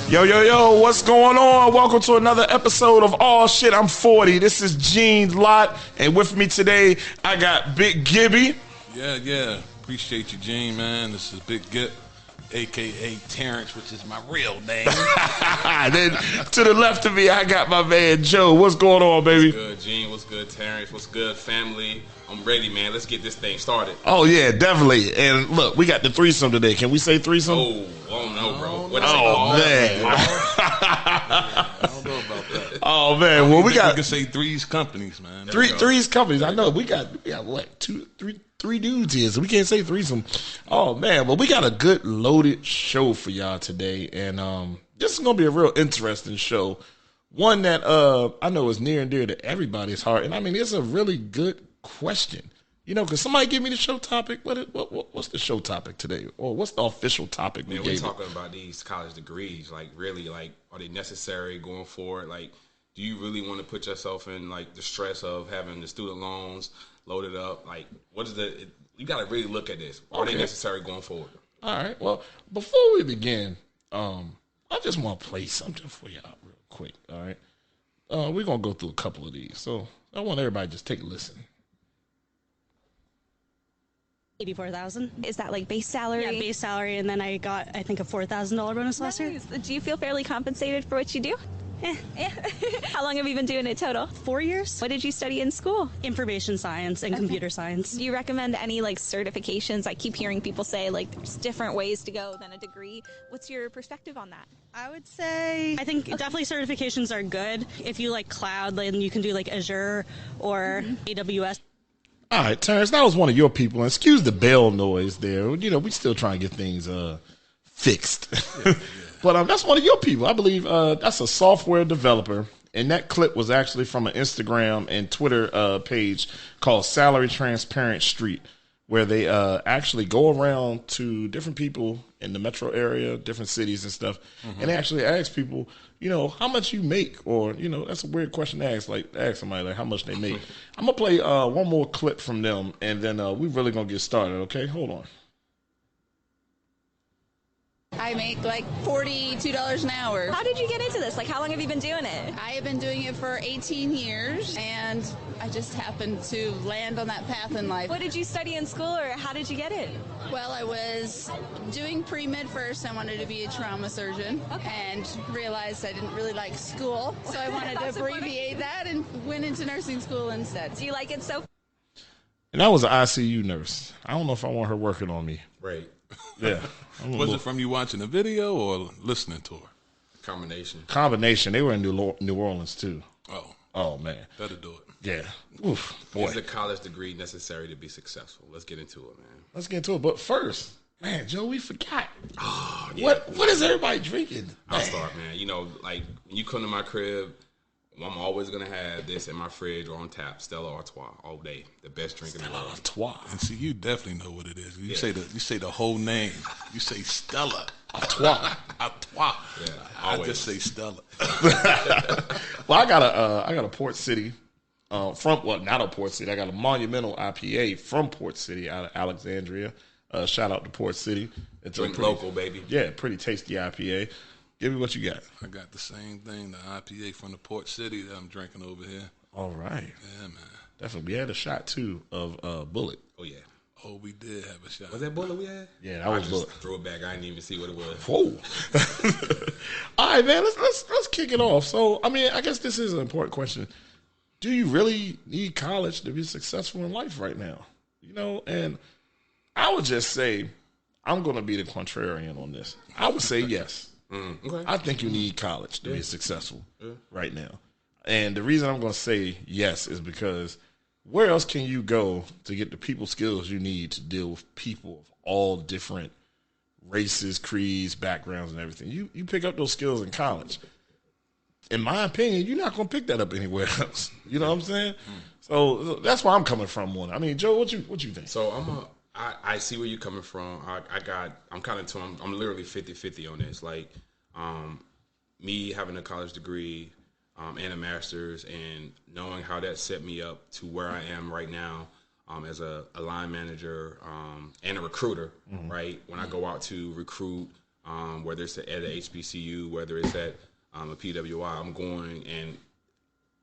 Yo, yo, yo, what's going on? Welcome to another episode of All Shit, I'm 40. This is Gene Lott, and with me today, I got Big Gibby. Yeah. Appreciate you, Gene, man. This is Big Gipp, a.k.a. Terrence, which is my real name. Then to the left of me, I got my man Joe. What's going on, baby? What's good, Gene? What's good, Terrence? What's good, family? I'm ready, man. Let's get this thing started. Oh, yeah, definitely. And look, we got the threesome today. Can we say threesome? Oh no, bro. What man. I don't know about that. Oh, man. Well, we can say threes companies, man. Threes companies. I know. We got what, three dudes here, so we can't say threesome. Oh, man. Well, we got a good loaded show for y'all today. And this is going to be a real interesting show. One that I know is near and dear to everybody's heart. And I mean, it's a really good question. You know, because somebody give me the show topic. What's the show topic today? Or what's the official topic? Man, we're talking about these college degrees. Like, really, like, are they necessary going forward? Like, do you really want to put yourself in, like, the stress of having the student loans loaded up? Like, you got to really look at this. Are they necessary going forward? All right. Well, before we begin, I just want to play something for y'all real quick. All right. We're going to go through a couple of these. So I want everybody to just take a listen. 84,000. Is that like base salary? Yeah, base salary, and then I got, I think, a $4,000 bonus last year. Do you feel fairly compensated for what you do? How long have you been doing it total? 4 years. What did you study in school? Information science and computer science. Do you recommend any like certifications? I keep hearing people say like there's different ways to go than a degree. What's your perspective on that? I would say, I think definitely certifications are good. If you like cloud, then you can do like Azure or AWS. All right, Terrence, that was one of your people. And excuse the bell noise there. You know, we still trying to get things fixed. But that's one of your people. I believe that's a software developer. And that clip was actually from an Instagram and Twitter page called Salary Transparent Street, where they actually go around to different people in the metro area, different cities and stuff, and they actually ask people, you know, how much you make, or, you know, that's a weird question to ask, like ask somebody like how much they make. I'm going to play one more clip from them, and then we really going to get started, okay? Hold on. I make like $42 an hour. How did you get into this? Like, how long have you been doing it? I have been doing it for 18 years, and I just happened to land on that path in life. What did you study in school, or how did you get it? Well, I was doing pre-med first. I wanted to be a trauma surgeon, and realized I didn't really like school, so I wanted to abbreviate that and went into nursing school instead. Do you like it so? And that was an ICU nurse. I don't know if I want her working on me. Right. Yeah. Was it from you watching the video or listening to her? Combination. They were in New Orleans, too. Oh, man. That'll do it. Yeah. Oof, boy. Is a college degree necessary to be successful? Let's get into it, man. Let's get into it. But first, man, Joe, we forgot. Oh, yeah. What is everybody drinking? I'll start, man. You know, like, when you come to my crib, I'm always going to have this in my fridge or on tap, Stella Artois, all day. The best drink in the world. Artois. And see, you definitely know what it is. You say the whole name. You say Stella. Artois. Artois. Yeah, I just say Stella. Well, I got a Port City not a Port City. I got a Monumental IPA from Port City out of Alexandria. Shout out to Port City. It's Drink local, baby. Yeah, pretty tasty IPA. Give me what you got. I got the same thing, the IPA from the Port City that I'm drinking over here. All right. Yeah, man. Definitely. We had a shot, too, of Bullet. Oh, yeah. Oh, we did have a shot. Was that Bullet we had? Yeah, that was Bullet. Throw it back. I didn't even see what it was. Whoa. All right, man. Let's kick it off. So, I mean, I guess this is an important question. Do you really need college to be successful in life right now? You know, and I would just say I'm going to be the contrarian on this. I would say yes. Okay. I think you need college to be successful right now. And the reason I'm going to say yes is because where else can you go to get the people skills you need to deal with people of all different races, creeds, backgrounds, and everything? You pick up those skills in college. In my opinion, you're not going to pick that up anywhere else. You know what I'm saying? So that's where I'm coming from on it. I mean, Joe, what you think? So I see where you're coming from. I'm kind of torn. I'm literally 50-50 on this. Like, me having a college degree and a master's, and knowing how that set me up to where I am right now as a line manager and a recruiter. Right, when I go out to recruit whether it's at a HBCU, whether it's at a PWI. I'm going, and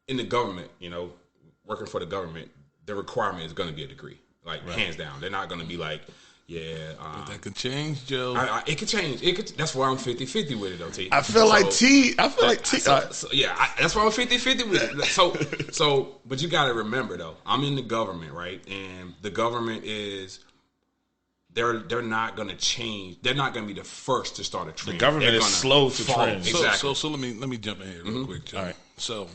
in the government, working for the government, the requirement is going to be a degree, hands down. They're not going to be like, but that could change, Joe. It could change. That's why I'm 50-50 with it, though, T. I feel like T. That's why I'm 50-50 with it. But you got to remember, though, I'm in the government, right? And the government is, they're not going to change. They're not going to be the first to start a trend. The government is slow to trend. Exactly. So let me jump in here real quick, Joe. All right. So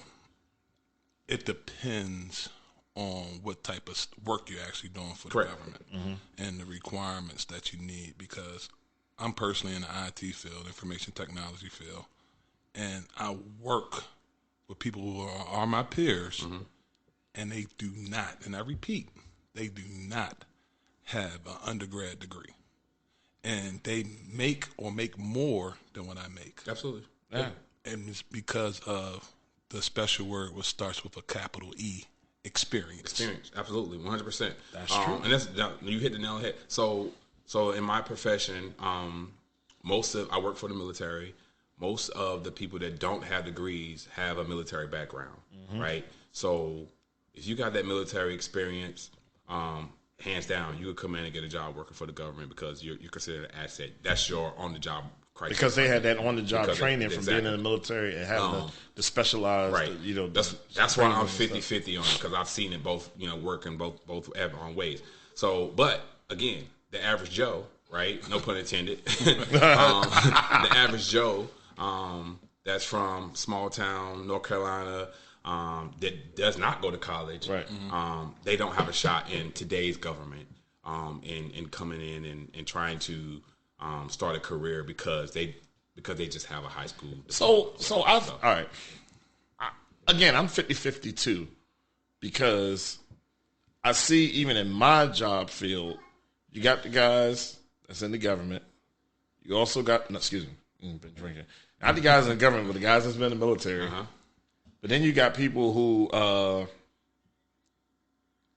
it depends on what type of work you're actually doing for the government and the requirements that you need, because I'm personally in the IT field, information technology field, and I work with people who are my peers, and they do not, and I repeat, they do not have an undergrad degree. And they make more than what I make. Absolutely. Yeah. And it's because of the special word which starts with a capital E. Experience, absolutely, 100%. That's true, and you hit the nail on the head. So in my profession, I work for the military. Most of the people that don't have degrees have a military background, right? So if you got that military experience, hands down, you would come in and get a job working for the government because you're considered an asset. That's your on-the-job criteria. Because they had that on-the-job training from being in the military and having the specialized, That's why I'm 50-50 on it, because I've seen it both, work in both on ways. So, but again, the average Joe, right? No pun intended. The average Joe, that's from small town North Carolina, that does not go to college. Right. They don't have a shot in today's government, in coming in and trying to start a career because they just have a high school diploma. So all right. Again, I'm 50-50 too, because I see even in my job field, you got the guys that's in the government. You also got, been drinking. Not the guys in the government, but the guys that's been in the military. But then you got people who,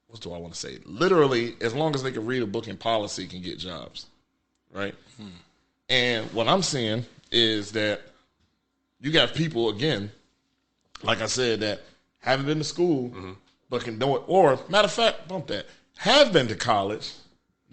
what do I want to say? Literally, as long as they can read a book in policy, can get jobs. Right? And what I'm seeing is that you got people, again, like I said, that haven't been to school, but can do it. Or, matter of fact, bump that, have been to college,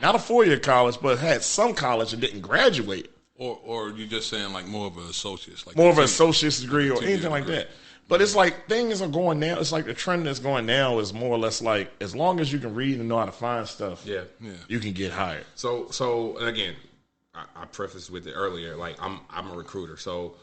not a 4-year college, but had some college and didn't graduate. Or you're just saying like more of an associate's. Like more of an associate's degree or anything like that. But it's like things are going now. It's like the trend that's going now is more or less like, as long as you can read and know how to find stuff, you can get hired. So and again, I prefaced with it earlier, like I'm a recruiter. So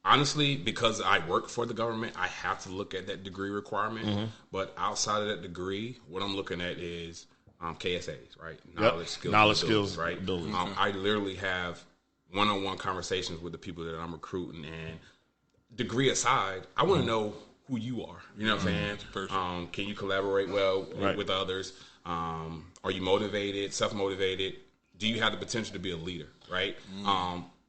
honestly, because I work for the government, I have to look at that degree requirement. But outside of that degree, what I'm looking at is KSAs, right? Knowledge, skills, right? I literally have one-on-one conversations with the people that I'm recruiting, and degree aside, I want to know who you are. You know what I'm saying? Can you collaborate well with others? Are you motivated, self-motivated? Do you have the potential to be a leader, right?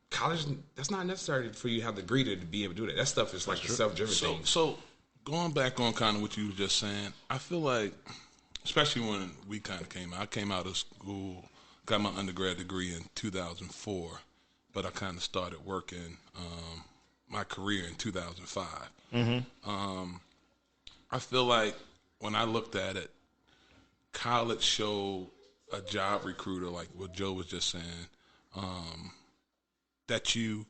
College, that's not necessary for you to have the degree to be able to do that. That stuff is like the self-driven thing. So going back on kind of what you were just saying, I feel like, especially when we kind of came out, I came out of school, got my undergrad degree in 2004, but I kind of started working my career in 2005. I feel like when I looked at it, college showed a job recruiter, like what Joe was just saying, that you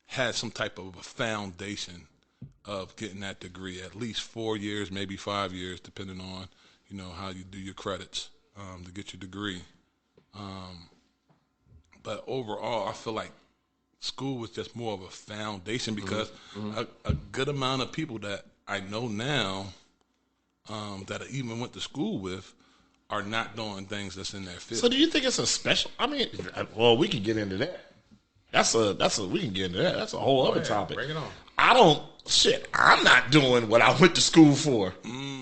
had some type of a foundation of getting that degree, at least 4 years, maybe 5 years, depending on, how you do your credits to get your degree. But overall, I feel like school was just more of a foundation, because a good amount of people that I know now that I even went to school with are not doing things that's in their field. So do you think it's a special? I mean, well, we can get into that. We can get into that. That's a whole other topic. Bring it on. I'm not doing what I went to school for.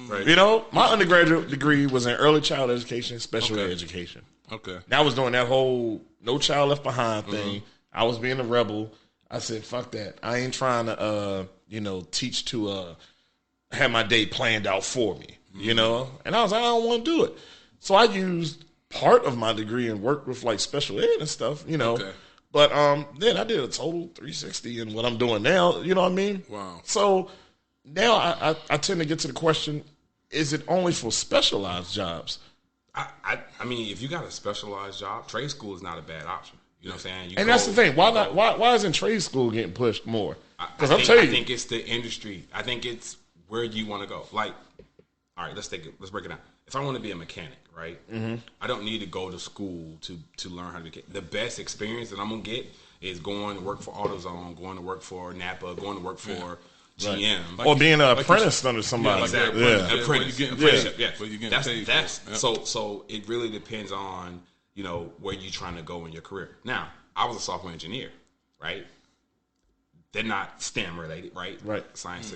Right. My undergraduate degree was in early child education, special ed education. Okay. And I was doing that whole No Child Left Behind thing. I was being a rebel. I said, fuck that. I ain't trying to, teach to have my day planned out for me, And I was like, I don't want to do it. So I used part of my degree and worked with like special ed and stuff, But then I did a total 360 in what I'm doing now. You know what I mean? Wow. So now I tend to get to the question: is it only for specialized jobs? I mean, if you got a specialized job, trade school is not a bad option. You know what I'm saying? And that's the thing. Why isn't trade school getting pushed more? Because I think it's the industry. I think it's where you want to go. Like, all right, let's break it down. If I want to be a mechanic, right? Mm-hmm. I don't need to go to school to learn how to get the best experience that I'm gonna get is going to work for AutoZone, going to work for Napa, going to work for GM, or being an apprentice under somebody. Yeah, exactly. Yeah. Apprentice. You're getting paid. Yeah. But you're getting paid. So it really depends on where you're trying to go in your career. Now, I was a software engineer, right? They're not STEM related, right? Right. Science,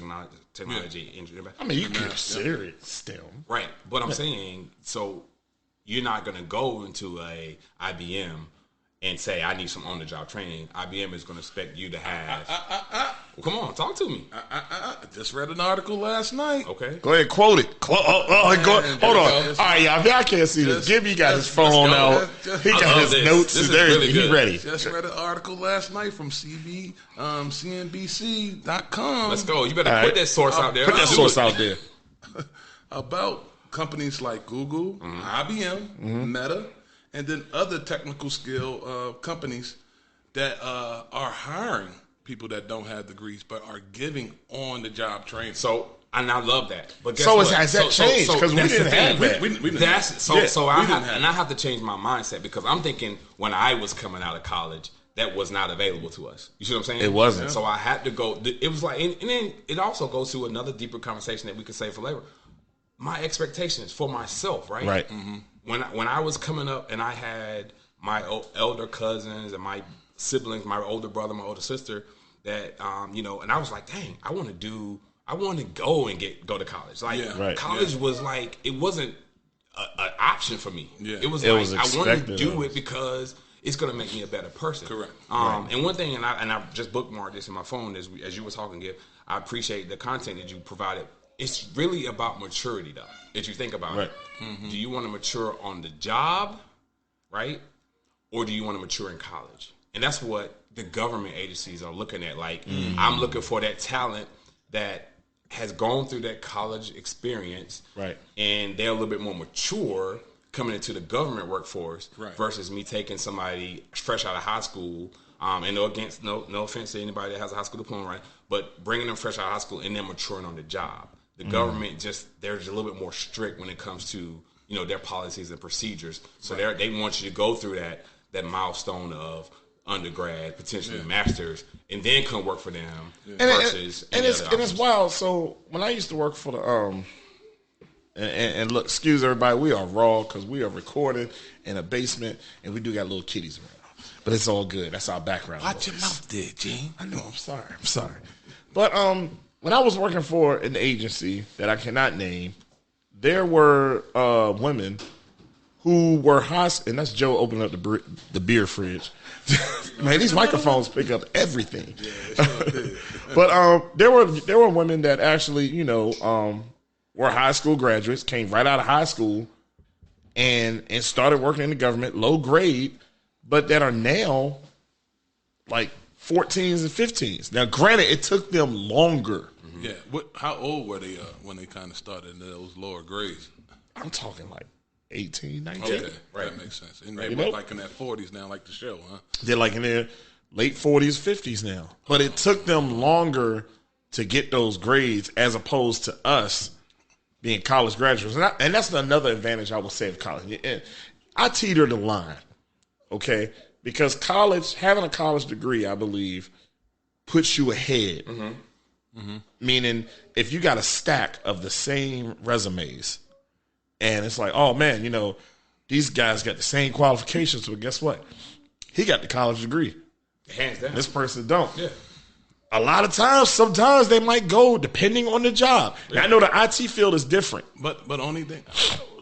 technology, engineering. I mean, you consider it STEM, right? But I'm saying, so you're not going to go into a IBM and say, I need some on-the-job training. IBM is going to expect you to have. Well, come on, talk to me. I just read an article last night. Okay. Go ahead, quote it. Hold on. All right, y'all. I can't see this. Gibby got his phone out. He got his notes and everything. He ready. Just read an article last night from CNBC.com. Let's go. You better put that source out there. Put that source out there. About companies like Google, IBM, Meta, and then other technical skill companies that are hiring people that don't have degrees but are giving on-the-job training. So, and I love that. But guess so what? has that changed? Because we didn't have that. I have to change my mindset because I'm thinking when I was coming out of college, that was not available to us. You see what I'm saying? It wasn't. So I had to go. It was like, and then it also goes to another deeper conversation that we could save for later. My expectations for myself, right? Right. Mm-hmm. When I was coming up and I had my elder cousins and my siblings, my older brother, my older sister, that and I was like, dang, I want to go and go to college. Like college was like, it wasn't an option for me. Yeah. It was I wanted to do it because it's going to make me a better person. Correct. And one thing, and I just bookmarked this in my phone as you were talking, Gibb, I appreciate the content that you provided. It's really about maturity, though, if you think about it. Mm-hmm. Do you want to mature on the job, right? Or do you want to mature in college? And that's what the government agencies are looking at. Like, I'm looking for that talent that has gone through that college experience, right? And they're a little bit more mature coming into the government workforce versus me taking somebody fresh out of high school. And no offense to anybody that has a high school diploma, right? But bringing them fresh out of high school and then maturing on the job. The government they're just a little bit more strict when it comes to their policies and procedures. So they want you to go through that milestone of undergrad, potentially masters, and then come work for them. Versus and it's wild. So when I used to work for the and look, excuse everybody, we are raw because we are recorded in a basement and we do got little kitties around, but it's all good. That's our background. Watch your mouth there, Gene. I know. I'm sorry. But when I was working for an agency that I cannot name, there were women who were high, and that's Joe opening up the beer fridge. Man, these microphones pick up everything. But there were women that actually, were high school graduates, came right out of high school, and started working in the government, low grade, but that are now like 14s and 15s. Now, granted, it took them longer. Yeah. How old were they when they kind of started in those lower grades? I'm talking like 18, 19. Okay, that makes sense. And they were like in their 40s now, like the show, huh? They're like in their late 40s, 50s now. But it took them longer to get those grades as opposed to us being college graduates. And that's another advantage I would say of college. I teeter the line, okay? Because having a college degree, I believe, puts you ahead. Mm-hmm. Mm-hmm. Meaning, if you got a stack of the same resumes, and it's like, oh man, these guys got the same qualifications, but guess what? He got the college degree. Hands down. This person don't. Yeah. A lot of times, sometimes they might go depending on the job. Yeah. Now, I know the IT field is different. But only thing,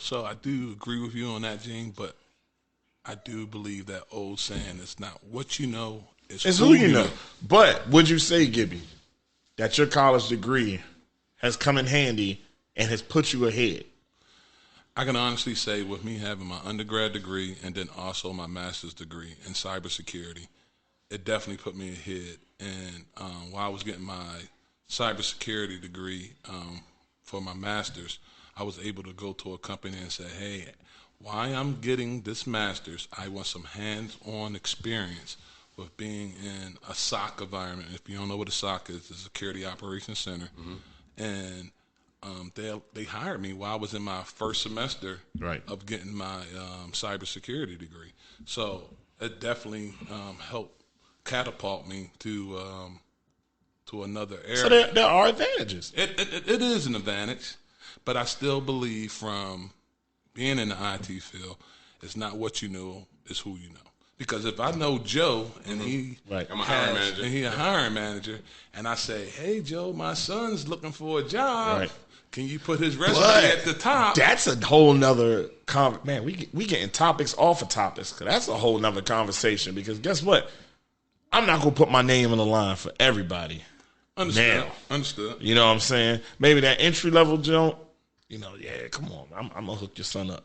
so I do agree with you on that, Gene, but I do believe that old saying, it's not what you know, it's who you know. But would you say, Gibby, that your college degree has come in handy and has put you ahead? I can honestly say with me having my undergrad degree and then also my master's degree in cybersecurity, it definitely put me ahead. And while I was getting my cybersecurity degree for my master's, I was able to go to a company and say, hey, while I'm getting this master's, I want some hands-on experience with being in a SOC environment. If you don't know what a SOC is, the Security Operations Center. And they hired me while I was in my first semester of getting my cybersecurity degree. So it definitely helped catapult me to another area. So there are advantages. It is an advantage, but I still believe from being in the IT field, it's not what you know, it's who you know. Because if I know Joe and he I'm a hiring manager, and he a hiring manager, and I say, hey Joe, my son's looking for a job. Can you put his resume at the top? That's a whole nother man. We getting topics off of topics, because that's a whole nother conversation. Because guess what? I'm not gonna put my name on the line for everybody. Understood. You know what I'm saying? Maybe that entry level jump. Yeah, come on. I'm gonna hook your son up.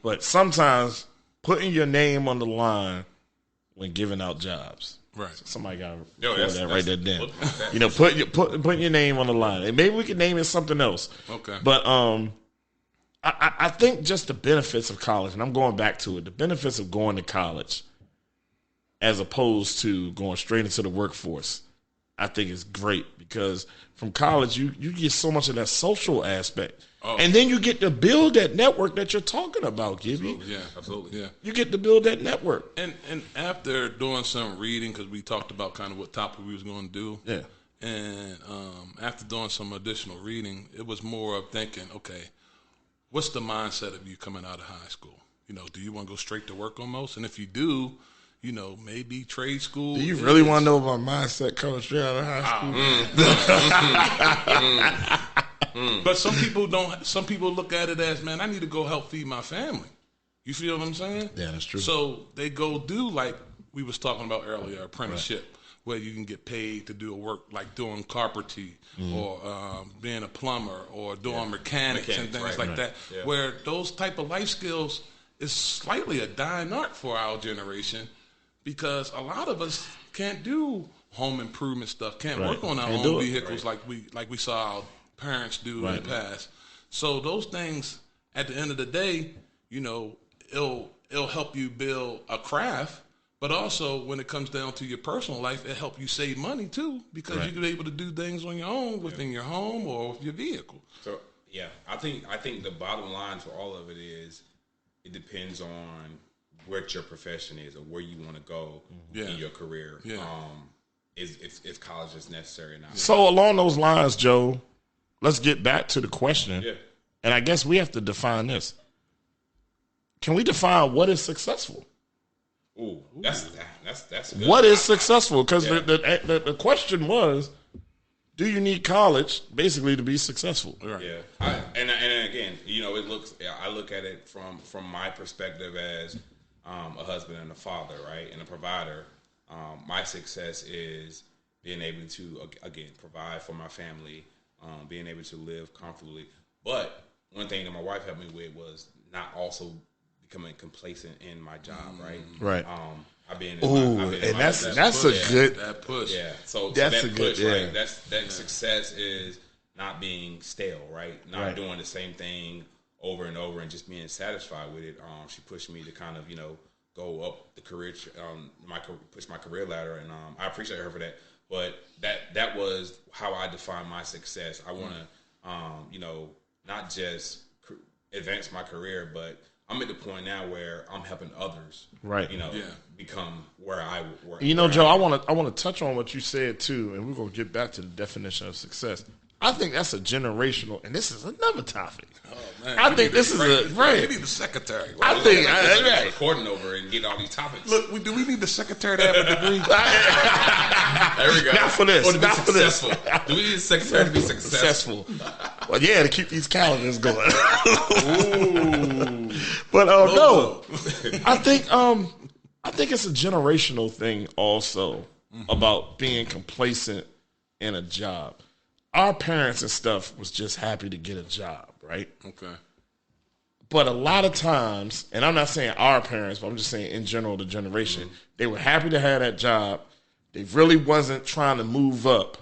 But sometimes putting your name on the line when giving out jobs. Right. So somebody got that right there down. Put your name on the line. And maybe we could name it something else. Okay. But I think just the benefits of college, and I'm going back to it, the benefits of going to college as opposed to going straight into the workforce, I think is great, because from college you get so much of that social aspect. And then you get to build that network that you're talking about, Gibby. Absolutely. Yeah. You get to build that network. And after doing some reading, because we talked about kind of what topic we was going to do. Yeah. And after doing some additional reading, it was more of thinking, okay, what's the mindset of you coming out of high school? Do you want to go straight to work almost? And if you do, maybe trade school. Do you really want to know about mindset coming straight out of high school? But some people don't. Some people look at it as, man, I need to go help feed my family. You feel what I'm saying? Yeah, that's true. So they go do, like we was talking about earlier, apprenticeship, where you can get paid to do a work like doing carpentry or being a plumber or doing mechanics and things like that. Yeah. Where those type of life skills is slightly a dying art for our generation, because a lot of us can't do home improvement stuff, can't work on our own vehicles like we saw our parents do in the past. So those things, at the end of the day, it'll help you build a craft, but also when it comes down to your personal life, it help you save money too, because you're able to do things on your own within your home or with your vehicle. So I think the bottom line for all of it is, it depends on what your profession is or where you want to go in your career. Yeah. If college is necessary or not. So along those lines, Joe, let's get back to the question. Yeah. And I guess we have to define this. Can we define what is successful? Ooh, that's good. What is successful? Because the question was, do you need college basically to be successful? Right. Yeah. And again, I look at it from my perspective as a husband and a father, right, and a provider. My success is being able to, again, provide for my family, being able to live comfortably. But one thing that my wife helped me with was not also becoming complacent in my job, right? Right. I've been that's a good push. Yeah. So that's that a good push, right? That success is not being stale, right? Not doing the same thing over and over and just being satisfied with it. She pushed me to kind of, go up the career, push my career ladder, and I appreciate her for that. But that was how I define my success. I want to, not just advance my career, but I'm at the point now where I'm helping others, right? Become where I work. Joe, I want to touch on what you said too, and we're gonna get back to the definition of success. I think that's a generational, and this is another topic. Oh man, I think this is We need the secretary. I think recording over and get all these topics. Look, we need the secretary to have a degree. There we go. Not for this. Not for this. Do we need a secretary to be successful? Well, yeah, to keep these calendars going. Ooh. But no, I think it's a generational thing also about being complacent in a job. Our parents and stuff was just happy to get a job, right? Okay. But a lot of times, and I'm not saying our parents, but I'm just saying in general the generation, they were happy to have that job, They really wasn't trying to move up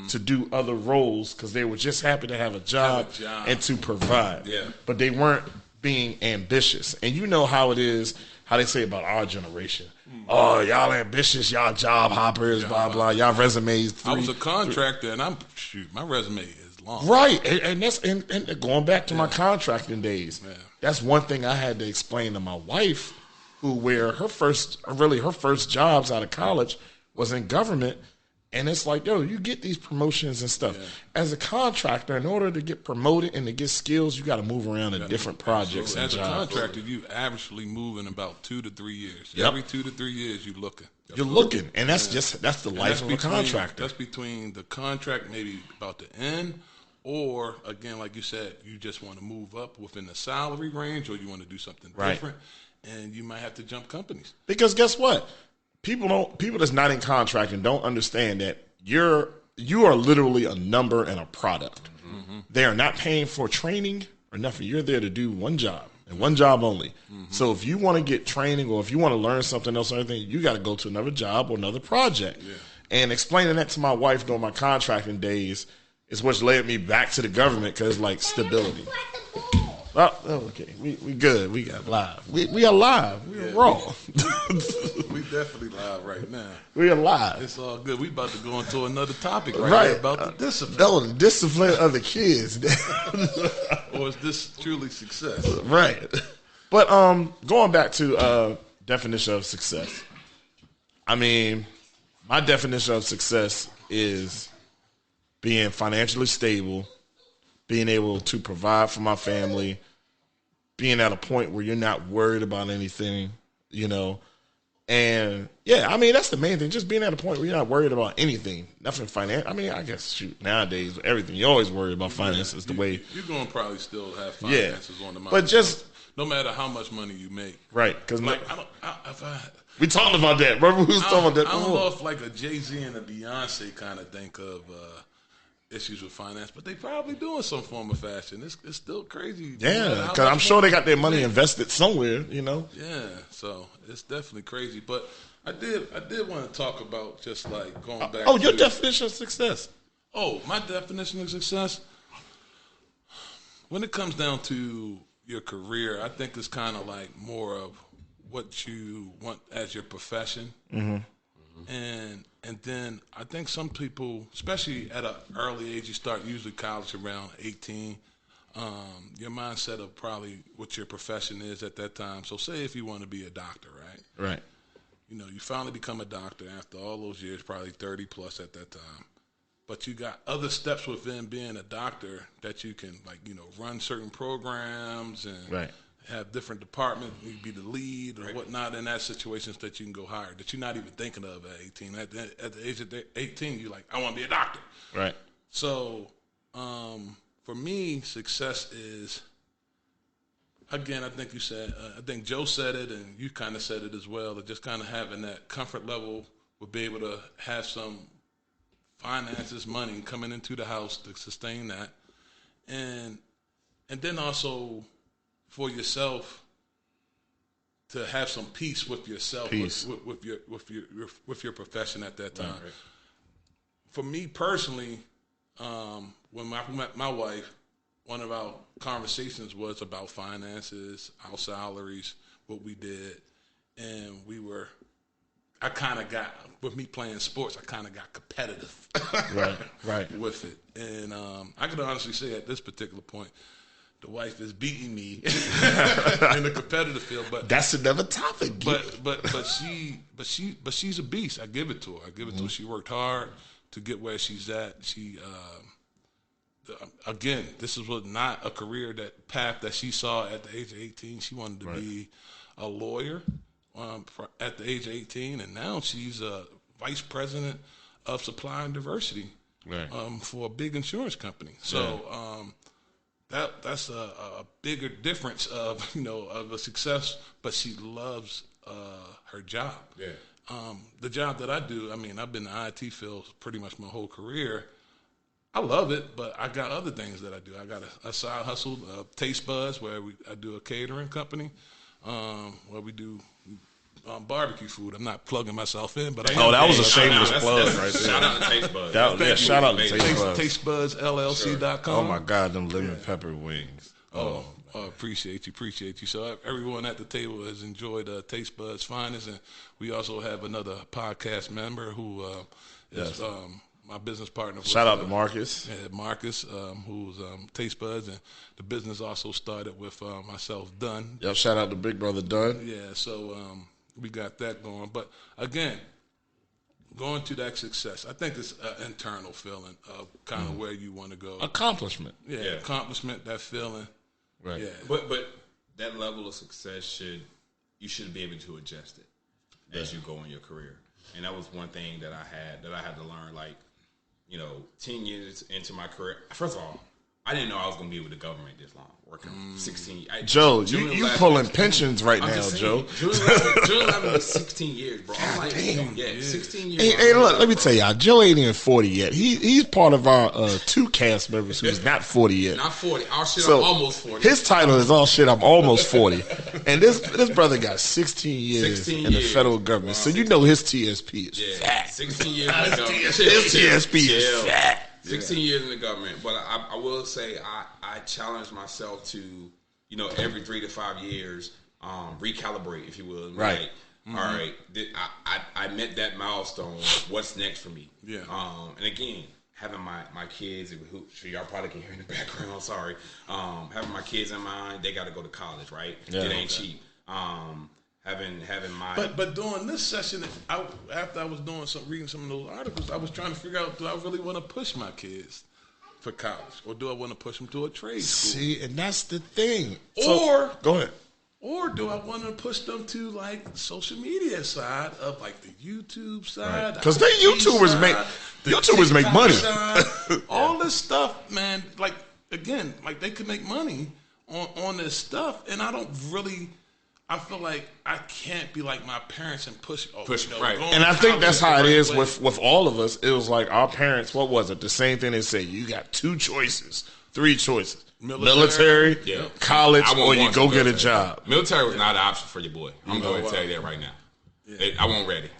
to do other roles because they were just happy to have a job, and to provide. Yeah. But they weren't being ambitious. And you know how it is, how they say about our generation. Oh, y'all ambitious, y'all job hoppers, blah, blah, y'all resumes. I was a contractor, and my resume is long. Right, and that's and going back to my contracting days. Yeah. That's one thing I had to explain to my wife, where her first jobs out of college was in government, and it's like, yo, you get these promotions and stuff. Yeah. As a contractor, in order to get promoted and to get skills, you got to move around to different projects. As a contractor, you averagely move in about 2 to 3 years. Yep. Every 2 to 3 years, you're looking. You're looking, and that's the life of a contractor. That's between the contract maybe about to end, or again, like you said, you just want to move up within the salary range, or you want to do something different, and you might have to jump companies. Because guess what? People that's not in contracting don't understand that you are literally a number and a product. Mm-hmm. They are not paying for training or nothing. You're there to do one job and one job only. Mm-hmm. So if you want to get training or if you want to learn something else or anything, you got to go to another job or another project. Yeah. And explaining that to my wife during my contracting days is what led me back to the government, because like stability. Oh, okay. We good. We got live. We are live. We are raw. We definitely live right now. We are live. It's all good. We about to go into another topic right here about the discipline. No, the discipline of the kids. Or is this truly success? Right. But going back to definition of success. I mean, my definition of success is being financially stable, being able to provide for my family, being at a point where you're not worried about anything, And, yeah, I mean, that's the main thing, just being at a point where you're not worried about anything. Nothing financial. I mean, I guess, nowadays, everything, you're always worried about finances the way. You're going to probably still have finances on the mind. But just. No matter how much money you make. Right. Because we talked about that. Remember we was talking about that before? I don't know if like a Jay-Z and a Beyonce kind of think of issues with finance, but they probably do in some form of fashion. It's still crazy. Yeah, because I'm sure they got their money invested somewhere, Yeah, so it's definitely crazy. But I did want to talk about just like going back your definition of success. Oh, my definition of success? When it comes down to your career, I think it's kind of like more of what you want as your profession. Mm-hmm. And then I think some people, especially at an early age, you start usually college around 18, your mindset of probably what your profession is at that time. So say if you want to be a doctor, right? Right. You finally become a doctor after all those years, probably 30 plus at that time. But you got other steps within being a doctor that you can, run certain programs and have different departments. You be the lead or whatnot in that situations that you can go higher that you're not even thinking of at 18. At the age of 18, you're like, I want to be a doctor. Right. So for me, success is, again, I think you said, I think Joe said it and you kind of said it as well, that just kind of having that comfort level would be able to have some finances, money coming into the house to sustain that, and then also for yourself to have some peace with yourself, with your profession at that time. Right. For me personally, when I met my wife, one of our conversations was about finances, our salaries, what we did, and I kind of got, with me playing sports, I kind of got competitive right. with it. And I can honestly say at this particular point, the wife is beating me in the competitive field. But that's another topic. But she's a beast. I give it to her. To her. She worked hard to get where she's at. She again, this was not a career path that she saw at the age of 18. She wanted to be a lawyer. At the age of 18, and now she's a vice president of supply and diversity for a big insurance company. So that's a bigger difference of a success, but she loves her job. Yeah. The job that I do, I mean, I've been in the IT field pretty much my whole career. I love it, but I got other things that I do. I got a side hustle, Taste Buds, where I do a catering company, where we do barbecue food. I'm not plugging myself in, but that was a shameless plug right there. Shout out to Taste Buds. Shout out to Taste Buds. TasteBudsLLC.com. Oh my God, them lemon pepper wings. Oh, appreciate you. So everyone at the table has enjoyed Taste Buds Finest, and we also have another podcast member who is my business partner. Shout out to Marcus. Yeah, Marcus, who's Taste Buds, and the business also started with myself, Dunn. Yep, shout out to Big Brother Dunn. Yeah, so we got that going. But again, going to that success, I think it's an internal feeling of kind of where you want to go. Accomplishment. Yeah, accomplishment, that feeling. Right. Yeah. But that level of success you should be able to adjust it as you go in your career. And that was one thing that I had to learn, like, 10 years into my career. First of all, I didn't know I was going to be with the government this long, working 16 years. Joe, you pulling pensions right now, Joe. June 11 was 16 years, bro. I'm like, damn. 16 years. Hey, look, let me tell y'all, Joe ain't even 40 yet. He's part of our 2 cast members who's not 40 yet. Not 40. Oh, shit, So, I'm almost 40. His title is all shit, I'm almost 40. And this brother got 16 years 16 in the years. federal government. Wow. So you know his TSP is Yeah, fat. 16 years in the government. His TSP is fat. 16 years in the government. But I will say I challenge myself to, every 3 to 5 years, recalibrate, if you will. And be Right. like, all right, I met that milestone. What's next for me? Yeah. And again, having my kids, who y'all probably can hear in the background, sorry. Having my kids in mind, they got to go to college, right? Yeah. It ain't cheap. Having my But during this session, after I was reading some of those articles, I was trying to figure out, do I really want to push my kids for college, or do I want to push them to a trade school? See, and that's the thing. Or go ahead. Or do I want to push them to like social media side of like the YouTube side? Because they YouTubers make money. Side, all this stuff, man. Like again, like they could make money on this stuff, and I don't really. I feel like I can't be like my parents and push. Right. And I think that's how it is with all of us. It was like our parents. What was it? The same thing they say. You got 2 choices, 3 choices: military, college, or you go get a job. Military was not an option for your boy. I'm going to tell you that right now. I wasn't ready.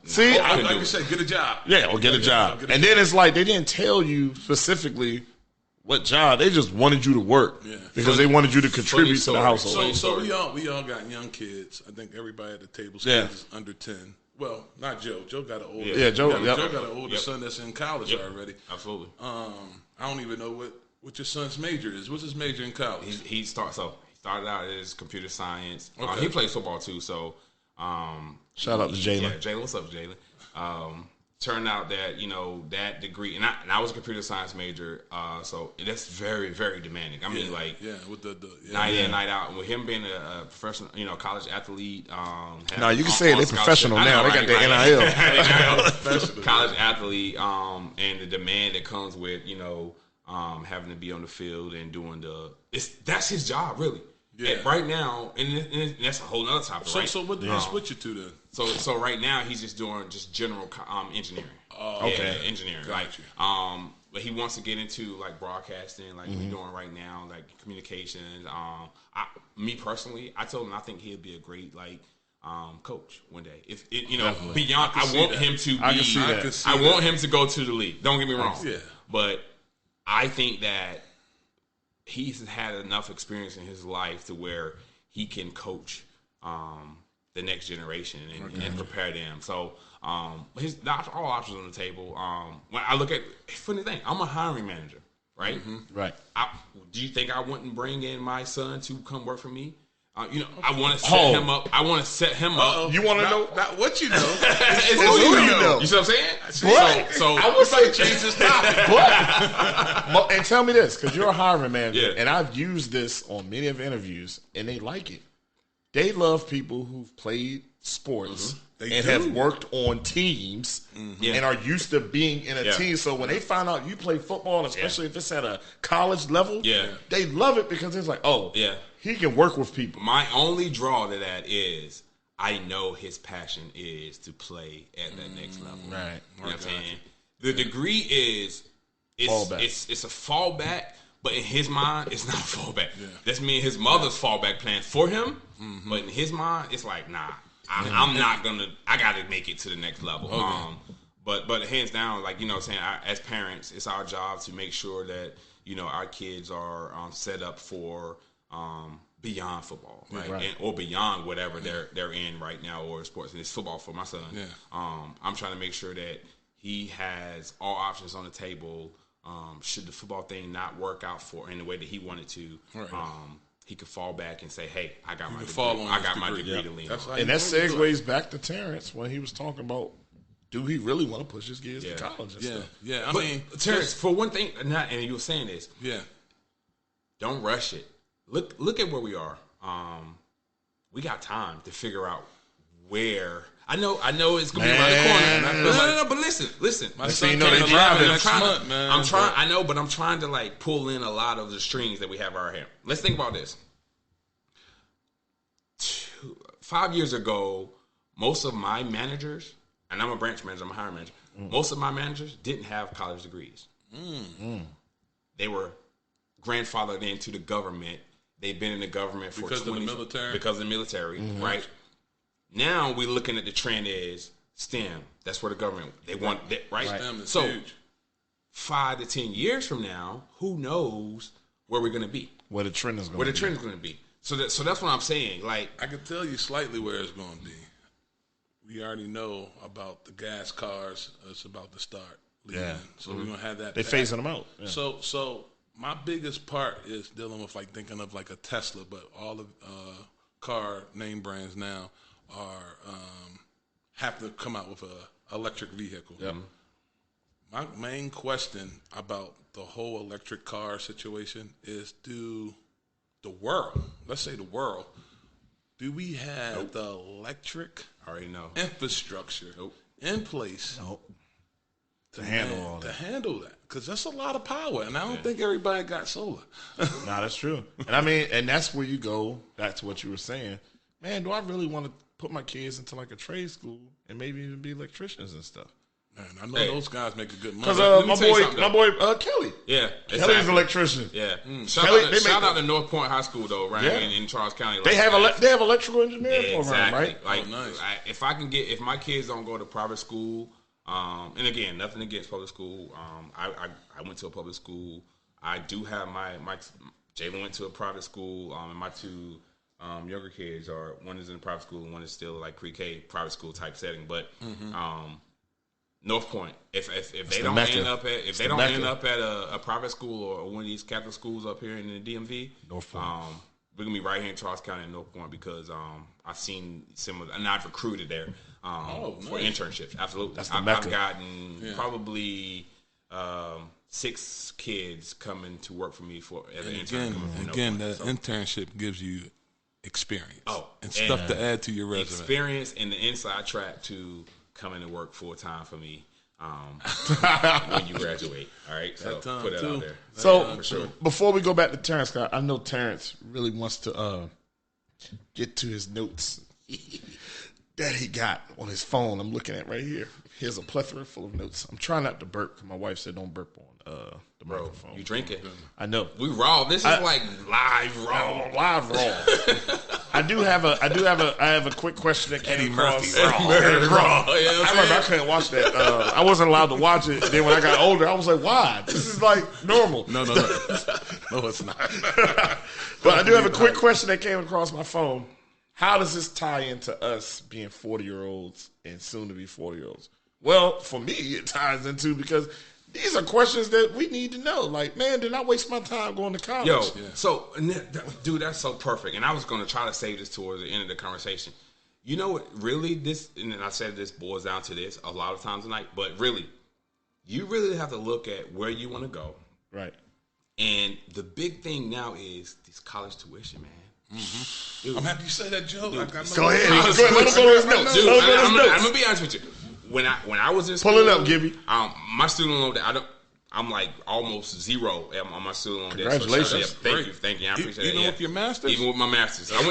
See, like you said, get a job. Yeah, or get a job. And then it's like they didn't tell you specifically what job. They just wanted you to work because they wanted you to contribute to the household. So we all got young kids. I think everybody at the table is under 10. Well, not Joe. Joe got an older. Yeah, Joe got an older son that's in college already. Absolutely. I don't even know what your son's major is. What's his major in college? He started out as computer science. Okay. He plays football too. So Shout out to Jalen. Yeah, Jalen. What's up, Jalen? Turned out that that degree, and I was a computer science major, so that's very, very demanding. I mean, with the night in, night out. And with him being a professional, college athlete. No, you can say they're professional now. They got their NIL. College athlete, and the demand that comes with having to be on the field and doing that's his job, really. Yeah. And right now, and that's a whole other topic, right? So what did you switch it to then? So right now he's just doing general engineering. Okay, engineering. But he wants to get into like broadcasting, like we're doing right now, like communications. Me personally, I told him I think he'd be a great coach one day. If beyond, I want him to be. I want him to go to the league. Don't get me wrong. Yeah. But I think that he's had enough experience in his life to where he can coach the next generation and prepare them. So all options on the table. When I look at, funny thing, I'm a hiring manager, right? Mm-hmm. Right. Do you think I wouldn't bring in my son to come work for me? I want to set him up. I want to set him up. You want to know? Not what you know. It's who you know. You see what I'm saying? So I would say change this topic. And tell me this, because you're a hiring manager, and I've used this on many of interviews, and they like it. They love people who've played sports and have worked on teams and are used to being in a team. So when they find out you play football, especially if it's at a college level, they love it because it's like, he can work with people. My only draw to that is I know his passion is to play at that next level. Right. You know what I'm saying? The degree is it's a fallback, but in his mind, it's not a fallback. That's me and his mother's fallback plan for him, but in his mind, it's like, nah. I'm not gonna. I got to make it to the next level. Okay. But hands down, like, you know what I'm saying, as parents, it's our job to make sure that, you know, our kids are set up for beyond football, right? Or beyond whatever they're in right now, or sports. And it's football for my son. Yeah. I'm trying to make sure that he has all options on the table. Should the football thing not work out for in the way that he wanted to, he could fall back and say, "Hey, I got my degree. I got my degree to lean on." And that segues back to Terrence when he was talking about, do he really want to push his kids to college and stuff? Yeah, I But, mean, Terrence, for one thing, and you were saying this, don't rush it. Look at where we are. We got time to figure out where. I know it's gonna be around the corner. No. But listen. My son they driving next month, man. I'm trying. I know, but I'm trying to like pull in a lot of the strings that we have in our hand. Let's think about this. 5 years ago, most of my managers, and I'm a branch manager, I'm a hiring manager. Most of my managers didn't have college degrees. They were grandfathered into the government. They've been in the government for because of the military, right? Now we're looking at the trend is STEM. That's where the government they want that, right? STEM is so huge. 5 to 10 years from now, who knows where we're going to be? Where the trend is going. Where the trend is going to be. So that's what I'm saying. Like, I can tell you slightly where it's going to be. We already know about the gas cars. It's about to start leaving. So we're going to have that. They phasing them out. Yeah. So my biggest part is dealing with like thinking of like a Tesla, but all the car name brands now are have to come out with a electric vehicle. Yep. My main question about the whole electric car situation is: do the world, let's say the world, do we have the electric infrastructure in place to handle all that? To handle that, because that's a lot of power, and I don't think everybody got solar. Nah, that's true. And I mean, and that's where you go. That's what you were saying. Man, do I really want to put my kids into like a trade school and maybe even be electricians and stuff? Man, I know those guys make a good money. Because my boy Kelly. Yeah, Kelly's an electrician. Yeah. Kelly, Shout out to North Point High School though, right? Yeah. In Charles County. They have electrical engineering program, right? Like, nice. if my kids don't go to private school, and again, nothing against public school. I went to a public school. I do have my Jalen went to a private school, and my two younger kids are, one is in a private school and one is still like pre-K private school type setting. But North Point, if they don't end up at a private school or one of these Catholic schools up here in the DMV, North Point. we're gonna be right here in Charles County in North Point because I've seen similar, and I've recruited there for internships. Absolutely, I've gotten probably 6 kids coming to work for me as an intern. Again, that internship gives you experience and stuff to add to your resume. Experience and the inside track to coming to work full time for me when you graduate. All right, so put that out there. So for sure. Before we go back to Terrence, I know Terrence really wants to get to his notes that he got on his phone. I'm looking at right here. Here's a plethora full of notes. I'm trying not to burp because my wife said don't burp on the microphone. You drinking? I know. We raw. This is like live raw. Live raw. I have a quick question that came across. Eddie raw. I remember I couldn't watch that. I wasn't allowed to watch it. Then when I got older, I was like, why? This is like normal. No, it's not. But I do have a quick question that came across my phone. How does this tie into us being 40-year-olds and soon to be 40-year-olds? Well, for me, it ties into because these are questions that we need to know. Like, man, did I waste my time going to college? So, dude, that's so perfect. And I was going to try to save this towards the end of the conversation. You know what, really, this, and I said this boils down to this a lot of times tonight, but really, you really have to look at where you want to go. Right. And the big thing now is this college tuition, man. Mm-hmm. I'm happy you said that, Joe. Go ahead. Let him go to his notes. Dude, I'm gonna be honest with you. When I was in school, pull it up, Gibby. My student loan debt, I'm like almost zero on my student loan debt. Congratulations! Thank you. I appreciate it. Even with your masters, even with my masters, I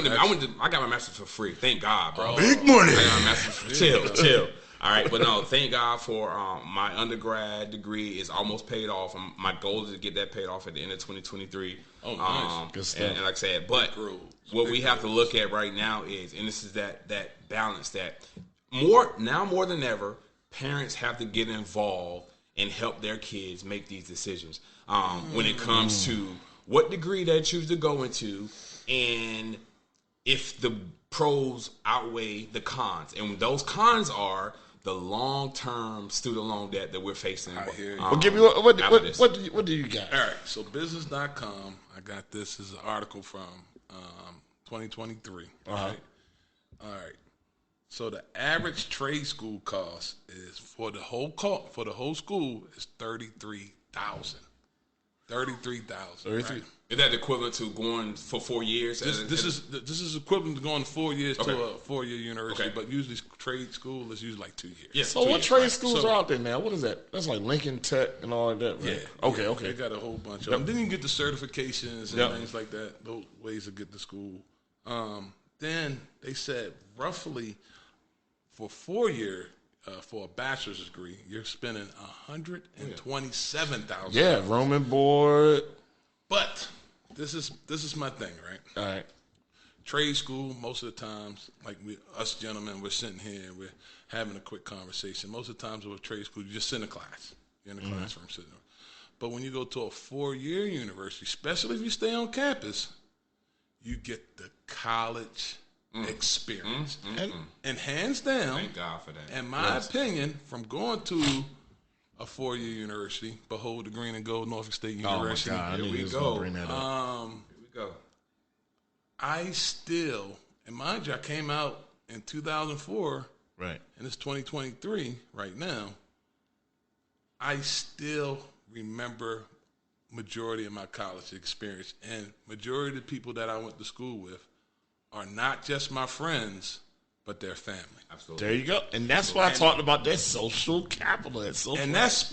got my masters for free. Thank God, bro. Big money. I got my masters for chill. All right, but no, thank God for my undergrad degree is almost paid off. My goal is to get that paid off at the end of 2023. Oh, nice. Good stuff. And like I said, but what we have to look at right now is, and this is that balance that more than ever, parents have to get involved and help their kids make these decisions when it comes to what degree they choose to go into, and if the pros outweigh the cons. And those cons are the long-term student loan debt that we're facing. I hear you. Well, give me what do you got? All right, so business.com, I got this is an article from 2023. All right. So the average trade school cost is for the whole school is $33,000. $33,000. Right? Is that equivalent to going for 4 years? This is equivalent to going 4 years to a 4-year university, but usually trade school is usually like 2 years. Yeah, so what trade schools are out there now? What is that? That's like Lincoln Tech and all of that, right? Yeah. Okay. They got a whole bunch of them. Then you can get the certifications and things like that, those ways to get to school. Then they said roughly for 4 year, for a bachelor's degree, you're spending $127,000. Yeah, room and board. But this is my thing, right? All right. Trade school, most of the times, like us gentlemen, we're sitting here, we're having a quick conversation. Most of the times with trade school, you just sit in a class. You're in a classroom sitting there. But when you go to a 4-year university, especially if you stay on campus, you get the college experience. And hands down, thank God for that. in my opinion, from going to a 4-year university, behold the green and gold Norfolk State University. Oh my God, Here we go. Bring that up. Here we go. I still, and mind you, I came out in 2004, Right. and it's 2023 right now. I still remember majority of my college experience, and majority of the people that I went to school with are not just my friends, but their family. Absolutely. There you go. And that's why I talked about that social capital. That's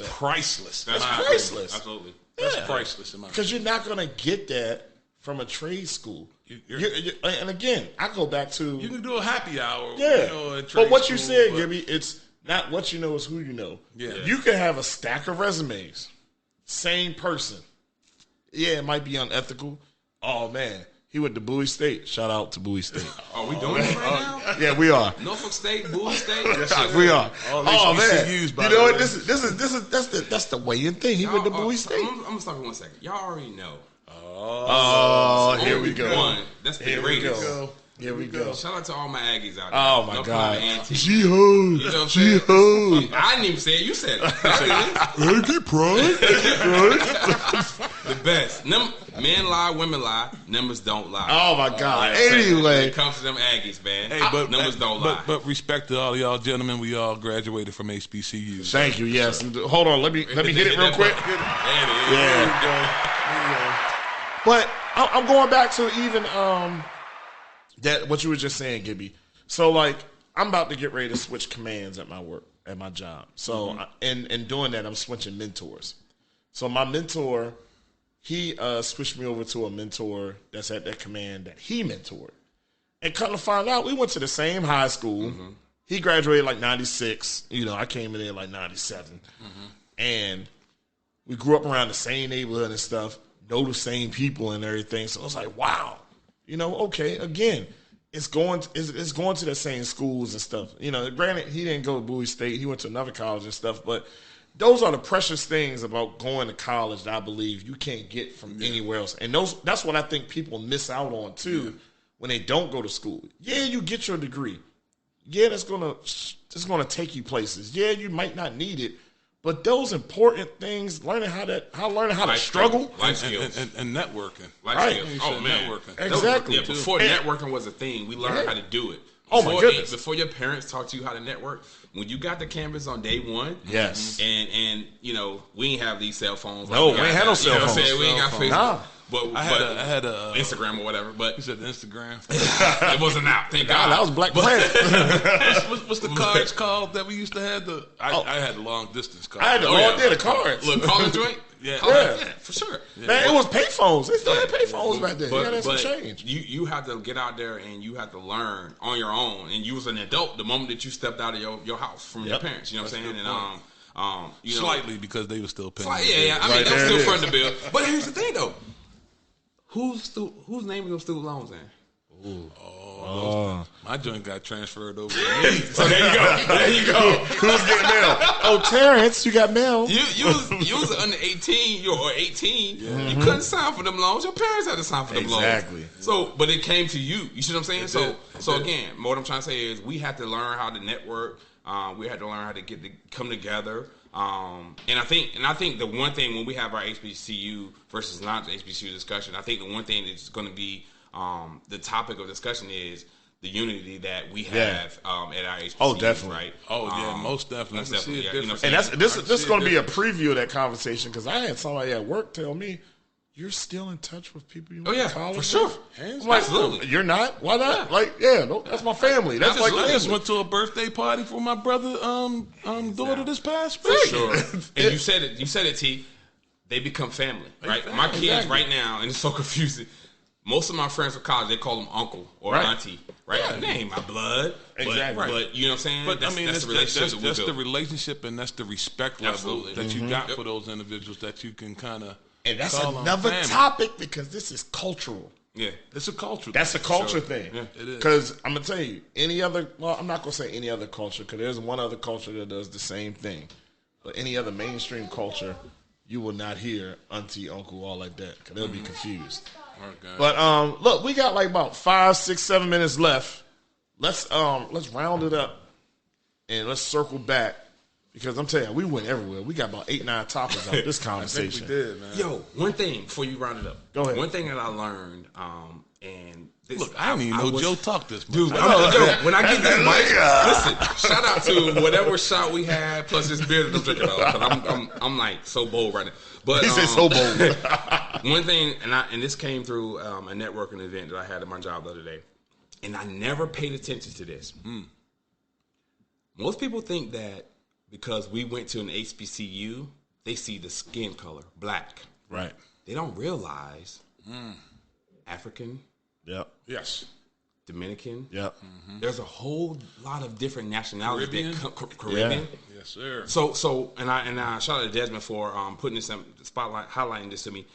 priceless. That's priceless. Absolutely. That's priceless in my Because you're not going to get that from a trade school. And again, I go back to... You can do a happy hour. Yeah. At but what you school, said, Gibby, it's not what you know, it's who you know. Yeah. You can have a stack of resumes. Same person. Yeah, it might be unethical. Oh, man. He went to Bowie State. Shout out to Bowie State. Are we doing this right now? Yeah, we are. Norfolk State, Bowie State. We are. Oh man, you know what? That's the weighing thing. He went to Bowie State. I'm gonna stop for 1 second. Y'all already know. Oh, here we go. One. That's the greatest. Here we go. Shout out to all my Aggies out there. Oh my No God. Antiques. G-Ho. You know what I'm saying? G-Ho. I didn't even say it. You said it. Aggie pride. The best. Men lie, women lie. Numbers don't lie. Oh my God. You know what I'm saying? When Anyway. it comes to them Aggies, man. Hey, but numbers don't lie. But respect to all y'all gentlemen. We all graduated from HBCUs. Thank you. Yes. Hold on. Let me hit it real quick. Yeah. But I'm going back to even that what you were just saying, Gibby. So like I'm about to get ready to switch commands at my work, at my job. So in doing that, I'm switching mentors. So my mentor, he switched me over to a mentor that's at that command that he mentored. And come to find out, we went to the same high school. He graduated like 96. You know, I came in there like 97. And we grew up around the same neighborhood and stuff, know the same people and everything. So I was like, wow. You know, okay, again, it's going to the same schools and stuff. You know, granted, he didn't go to Bowie State. He went to another college and stuff. But those are the precious things about going to college that I believe you can't get from anywhere else. And that's what I think people miss out on, too, when they don't go to school. Yeah, you get your degree. Yeah, that's gonna take you places. Yeah, you might not need it. But those important things, learning how to struggle, life skills, and networking, life skills. Oh man, networking. Exactly. Before networking was a thing, we learned how to do it. Oh my goodness! Before your parents taught you how to network, when you got to campus on day one, yes, and you know we ain't have these cell phones. No, we ain't had no cell phones. We ain't got Facebook. Nah. But I had a Instagram or whatever. But you said Instagram. It wasn't out. Thank God. That was Black Planet. What's the cards called that we used to have? I had the long distance cards. I had the cards. Look, call the joint. For sure. Man, it was payphones. They still had payphones back then. That's a change. You have to get out there and you have to learn on your own. And you was an adult the moment that you stepped out of your house from your parents. You know what I'm saying? And slightly because they were still paying. Yeah. I mean, that's still fronting the bill. But here's the thing, though. Whose name are those student loans in? My joint got transferred over to me. So there you go. Who's getting mail? Oh, Terrence, you got mail. You was under 18, or 18. You couldn't sign for them loans. Your parents had to sign for them loans. Exactly. So, but it came to you. You see what I'm saying? So again, what I'm trying to say is we had to learn how to network. We had to learn how to come together. And I think the one thing when we have our HBCU versus not HBCU discussion, I think the one thing that's going to be the topic of discussion is the unity that we have at our HBCUs. Oh, definitely. Right? Oh, yeah, most definitely. And this is going to be a preview of that conversation because I had somebody at work tell me, "You're still in touch with people you went to college with?" For sure. I'm like, absolutely. You're not? Why not? That's my family. That's like I just went to a birthday party for my brother daughter this past week. For sure. And you said it, T. They become family, right? My kids right now, and it's so confusing. Most of my friends from college, they call them uncle or auntie, right? Yeah. They ain't my blood. Exactly. But you know what I'm saying? But that's that's the relationship that's the relationship and that's the respect level Absolutely. that you got for those individuals that you can kind of. And that's another topic because this is cultural. Yeah. It's a culture. That's a culture thing. Yeah, it is. Because I'm going to tell you, I'm not going to say any other culture because there's one other culture that does the same thing. But any other mainstream culture, you will not hear auntie, uncle, all like that because they'll be confused. Okay. But look, we got like about 5, 6, 7 minutes left. Let's round it up and let's circle back because I'm telling you, we went everywhere. We got about 8, 9 topics out of this conversation. I think we did, man. Yo, one thing before you round it up. Go ahead. One thing that I learned, and this, Look, I didn't even know Joe talked this much. Dude, when I get this mic, listen, shout out to whatever shot we had plus this beer that I'm drinking on. Because I'm like so bold right now. But He said so bold. one thing, and this came through a networking event that I had at my job the other day, and I never paid attention to this. Most people think that because we went to an HBCU, they see the skin color, black. Right. They don't realize African, Yep. Yes. Dominican. Yep. There's a whole lot of different nationalities. Caribbean? Caribbean. Yes, sir. So and I shout out to Desmond for putting this in spotlight, highlighting this to me.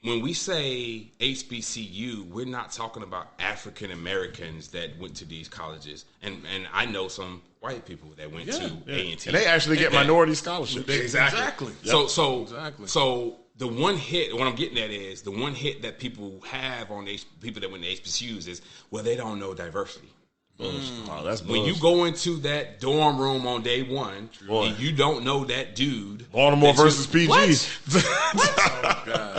When we say HBCU, we're not talking about African Americans that went to these colleges, and I know some white people that went to A&T, and they actually get minority scholarships. Exactly. Yep. So the one hit, what I'm getting at is the one hit that people have on people that went to HBCUs is, well, they don't know diversity. Oh, that's When you go into that dorm room on day one and you don't know that dude, Baltimore versus PG. What?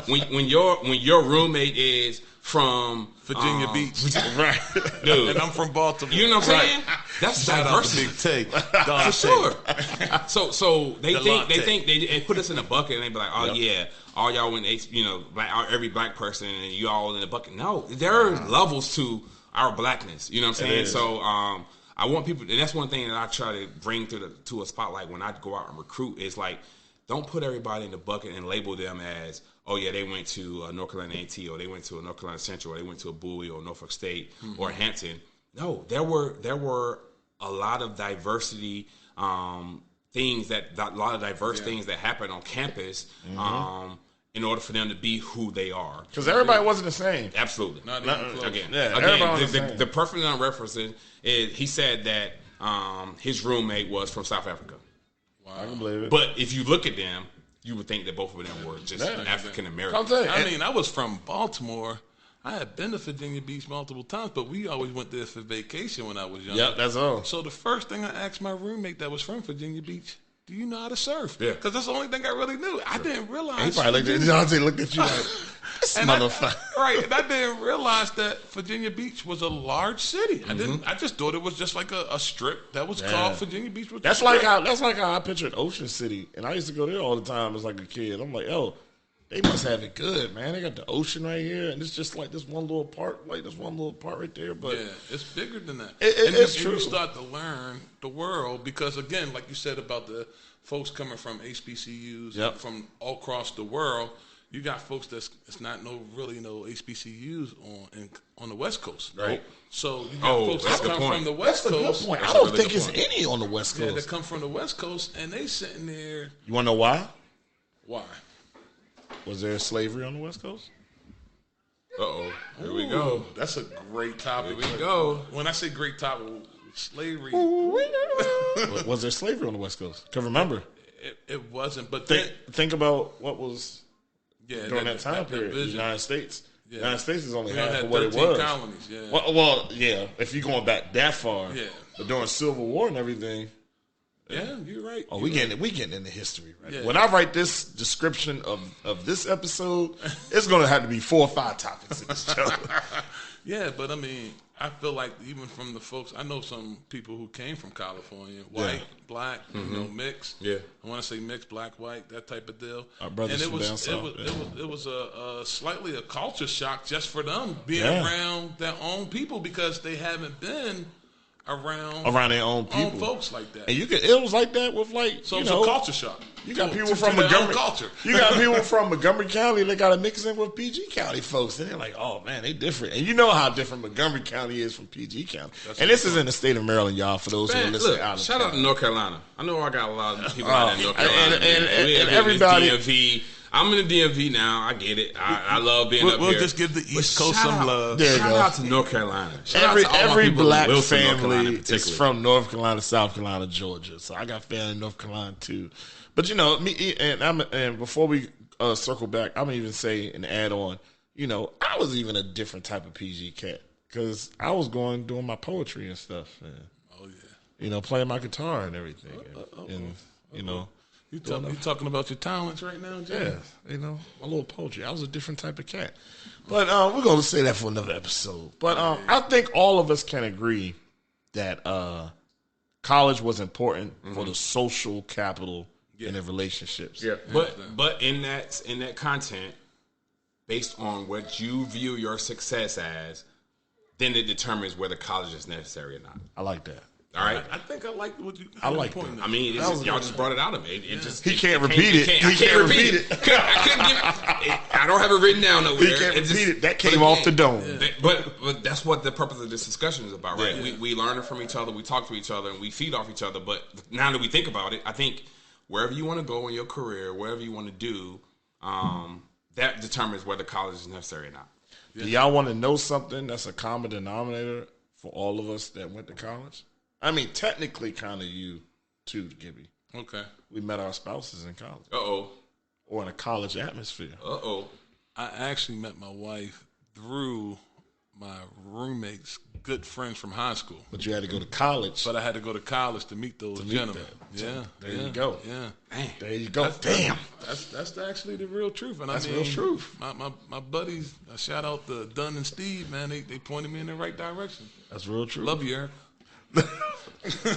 when your roommate is from Virginia Beach, Right. dude, and I'm from Baltimore. you know what I'm saying? That's Shout out to diversity. Big Tay. For sure. So they latte. think they put us in a bucket and they be like, oh yeah, all y'all went every black person and you all in the bucket. No, there are levels to our blackness. You know what I'm saying? So I want people, and that's one thing that I try to bring to a spotlight when I go out and recruit is like, don't put everybody in the bucket and label them as, oh yeah, they went to North Carolina A&T, or they went to a North Carolina Central, or they went to a Bowie or Norfolk State or Hampton. No, there were a lot of diversity things that happen on campus in order for them to be who they are. Because everybody wasn't the same. Absolutely. Not even close. Again, the person I'm referencing is he said that his roommate was from South Africa. Wow. I can believe it. But if you look at them, you would think that both of them were just African American. I mean, I was from Baltimore. I had been to Virginia Beach multiple times, but we always went there for vacation when I was young. Yep, that's all. So the first thing I asked my roommate that was from Virginia Beach, do you know how to surf? Yeah. Because that's the only thing I really knew. I didn't realize. He probably looked at you like, this motherfucker. Right, and I didn't realize that Virginia Beach was a large city. I just thought it was just like a strip that was called Virginia Beach. That's like how I pictured Ocean City, and I used to go there all the time as like a kid. I'm like, oh, They must have it good, man. They got the ocean right here, and it's just like this one little part, right there. But yeah, it's bigger than that. It's true. And you start to learn the world because, again, like you said about the folks coming from HBCUs from all across the world, you got folks it's not really no HBCUs on the West Coast, right? So you got folks that come from the West Coast. I don't think it's any on the West Coast. Yeah, they come from the West Coast, and they sitting there. You want to know why? Why? Was there slavery on the West Coast? Here we go. That's a great topic. Here we go. When I say great topic, slavery. Was there slavery on the West Coast? Because remember, it wasn't. But think about what was during that time period. The vision. United States. Yeah. The United States is only half had of what it 13 was. colonies. Yeah. Well, yeah. If you're going back that far, Yeah. But during Civil War and everything. Yeah, you're right. Oh, we getting into history, right? Yeah. When I write this description of this episode, it's going to have to be 4 or 5 topics in this show. Yeah, but I mean, I feel like even from the folks, I know some people who came from California, white, black, mixed. Yeah, I want to say mixed, black, white, that type of deal. Our brothers and from down south. It was a slightly a culture shock just for them being around their own people because they haven't been around their own people, folks like that. And it was like that with so it's a culture shock. You got people from Montgomery. You got people from Montgomery County. They got to mix in with PG County folks, and they're like, "Oh man, they different." And you know how different Montgomery County is from PG County. And this is in the state of Maryland, y'all. For those who are listening, shout out to North Carolina. I know I got a lot of people out in North Carolina, and everybody. DMV. I'm in the DMV now. I get it. I love being up here. We'll just give the East Coast some love. Shout out to North Carolina. Every black family is from North Carolina, South Carolina, Georgia. So I got family in North Carolina too. But you know, me and before we circle back, I'm gonna even say and add on. You know, I was even a different type of PG cat because I was doing my poetry and stuff. And, oh yeah. You know, playing my guitar and everything, and you know. You talking about your talents right now, Jay? Yeah, you know, my little poetry. I was a different type of cat. But we're going to say that for another episode. But I think all of us can agree that college was important for the social capital in the relationships. Yeah, but in that content, based on what you view your success as, then it determines whether college is necessary or not. I like that. All right, I think I like what you. I like that. I mean, y'all just brought it out of me. He can't repeat it. He can't repeat it. I couldn't give. I don't have it written down nowhere. He can't repeat it. That came off the dome. But that's what the purpose of this discussion is about, right? Yeah. We learn from each other. We talk to each other, and we feed off each other. But now that we think about it, I think wherever you want to go in your career, wherever you want to do, that determines whether college is necessary or not. Do y'all want to know something that's a common denominator for all of us that went to college? I mean, technically, kind of you too, Gibby. Okay. We met our spouses in college. Or in a college atmosphere. I actually met my wife through my roommate's good friends from high school. But you had to go to college. But I had to go to college to meet those gentlemen. Yeah. There you go. Yeah. Man, there you go. Damn. That's actually the real truth. And that's real truth. My buddies, I shout out to Dunn and Steve, man. They pointed me in the right direction. That's real truth. Love you, Eric.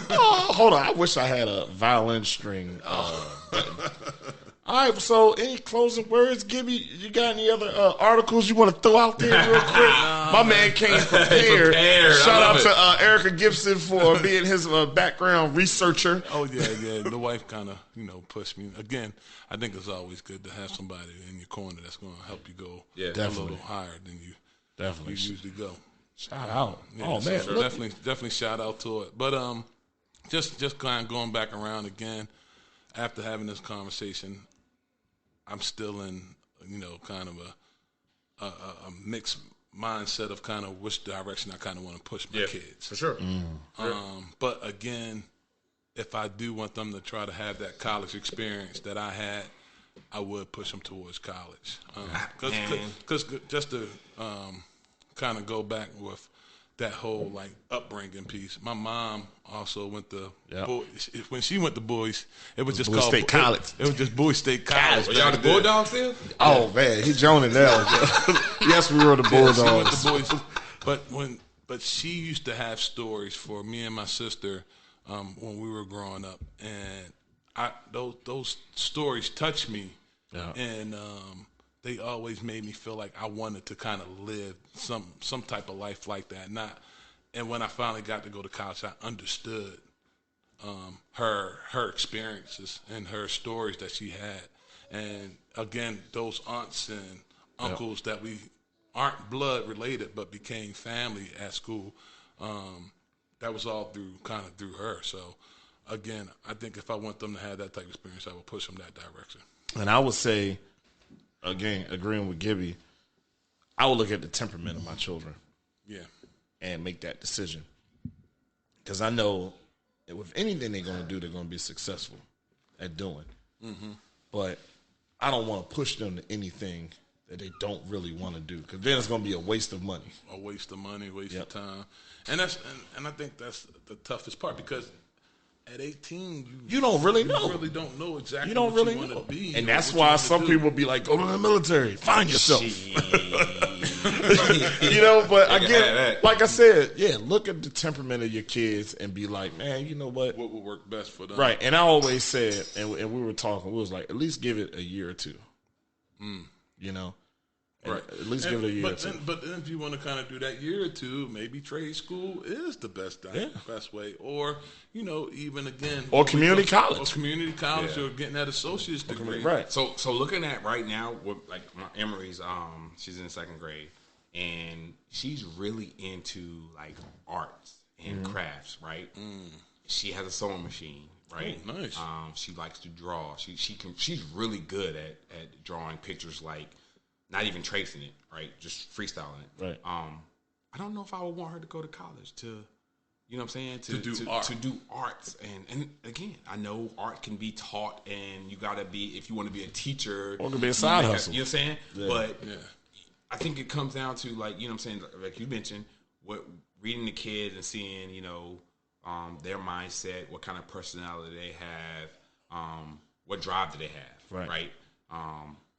Oh, hold on. I wish I had a violin string. All right, so any closing words, Gibby? You got any other articles you want to throw out there real quick? My man came prepared. Shout out to Erica Gibson for being his background researcher. Oh, yeah. The wife kind of, pushed me. Again, I think it's always good to have somebody in your corner that's going to help you go a little higher than you usually go. Shout out. Yeah, oh, man. So definitely shout out to it. But just kind of going back around again, after having this conversation, I'm still in, kind of a mixed mindset of kind of which direction I kind of want to push my kids. For sure. But again, if I do want them to try to have that college experience that I had, I would push them towards college. Because just to kind of go back with that whole upbringing piece. My mom also went to when she went to Boys, it was just called State College. It was just Boys State College. Were y'all the Bulldogs still? Oh man, he joining now. Yes, we were the Bulldogs. She went to Boys, but she used to have stories for me and my sister when we were growing up, and those stories touched me, and they always made me feel like I wanted to kind of live some type of life like that. And when I finally got to go to college, I understood her experiences and her stories that she had. And again, those aunts and uncles that we aren't blood related but became family at school, that was all through her. So again, I think if I want them to have that type of experience, I would push them that direction. And I would say, again, agreeing with Gibby, I would look at the temperament of my children. Yeah. And make that decision. Because I know that with anything they're going to do, they're going to be successful at doing. Mm-hmm. But I don't want to push them to anything that they don't really want to do, because then it's going to be a waste of money. A waste of money, waste of time. And I think that's the toughest part, because at 18, you don't really know. You really don't know exactly what you want to be. And that's why some people be like, go to the military, find yourself. But again, like I said, look at the temperament of your kids and be like, man, you know what? What will work best for them? Right. And I always said, and we were talking, we was like, at least give it a year or two. Right. At least give it a year or two. But then if you want to kind of do that year or two, maybe trade school is the best way. Or, even again. Or community college. Or community college or getting that associate's degree. Right. So looking at right now, with Emery's, she's in 2nd grade, and she's really into like arts and crafts, right? She has a sewing machine. Right. Oh, nice. She likes to draw. She's really good at drawing pictures, like not even tracing it, right? Just freestyling it. Right. I don't know if I would want her to go to college to, you know what I'm saying? To do art. To do arts. And again, I know art can be taught, and you got to be, if you want to be a teacher. Or it can be a side hustle. You know what I'm saying? Yeah. But I think it comes down to, like, you know what I'm saying? Like you mentioned, reading the kids and seeing, their mindset, what kind of personality they have, what drive do they have, right?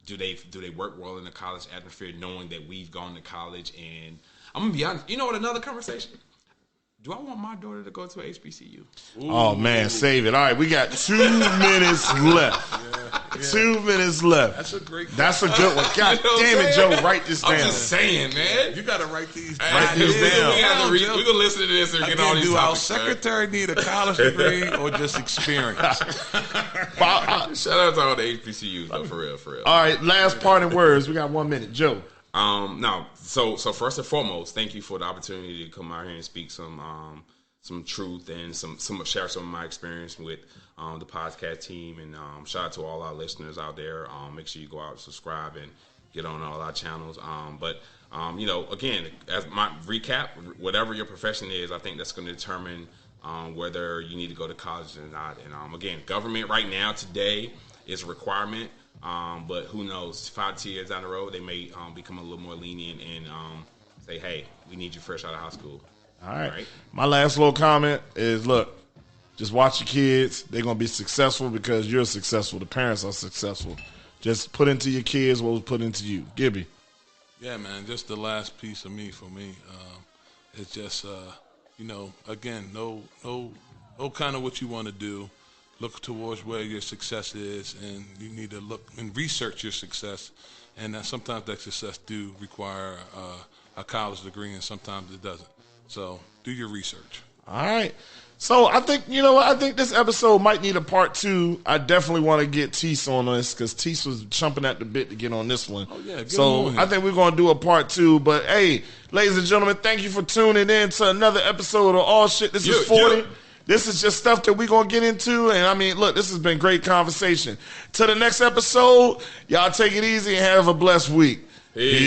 Do they work well in the college atmosphere, knowing that we've gone to college? And I'm gonna be honest, you know what? Another conversation. Do I want my daughter to go to a HBCU? Oh man, save it! All right, we got 2 minutes left. 2 minutes left. That's a great. That's a good one. God damn it, Joe! Write this down. I'm just saying, man. You got to write these. Write this down. We're gonna listen to this and get all these do topics. our secretary need a college degree or just experience? Shout out to all the HBCUs, though, for real. All right, last parting words. We got 1 minute, Joe. So first and foremost, thank you for the opportunity to come out here and speak some truth and share some of my experience with the podcast team, and shout out to all our listeners out there. Make sure you go out and subscribe and get on all our channels. Again, as my recap, whatever your profession is, I think that's going to determine whether you need to go to college or not. And again, government right now today is a requirement. But who knows, 5 years down the road, they may become a little more lenient and say, hey, we need you fresh out of high school. All right. My last little comment is, look, just watch your kids. They're going to be successful because you're successful. The parents are successful. Just put into your kids what was put into you. Gibby. Yeah, man, just the last piece of me for me. It's just, again, know kind of what you want to do. Look towards where your success is, and you need to look and research your success. And sometimes that success do require a college degree, and sometimes it doesn't. So do your research. All right. So I think, I think this episode might need a part 2. I definitely want to get Teese on this because Teese was chomping at the bit to get on this one. Oh, yeah. So I think we're going to do a part 2. But, hey, ladies and gentlemen, thank you for tuning in to another episode of All Shit. This is 40. This is just stuff that we're going to get into. And, I mean, look, this has been great conversation. To the next episode, y'all take it easy and have a blessed week. Peace.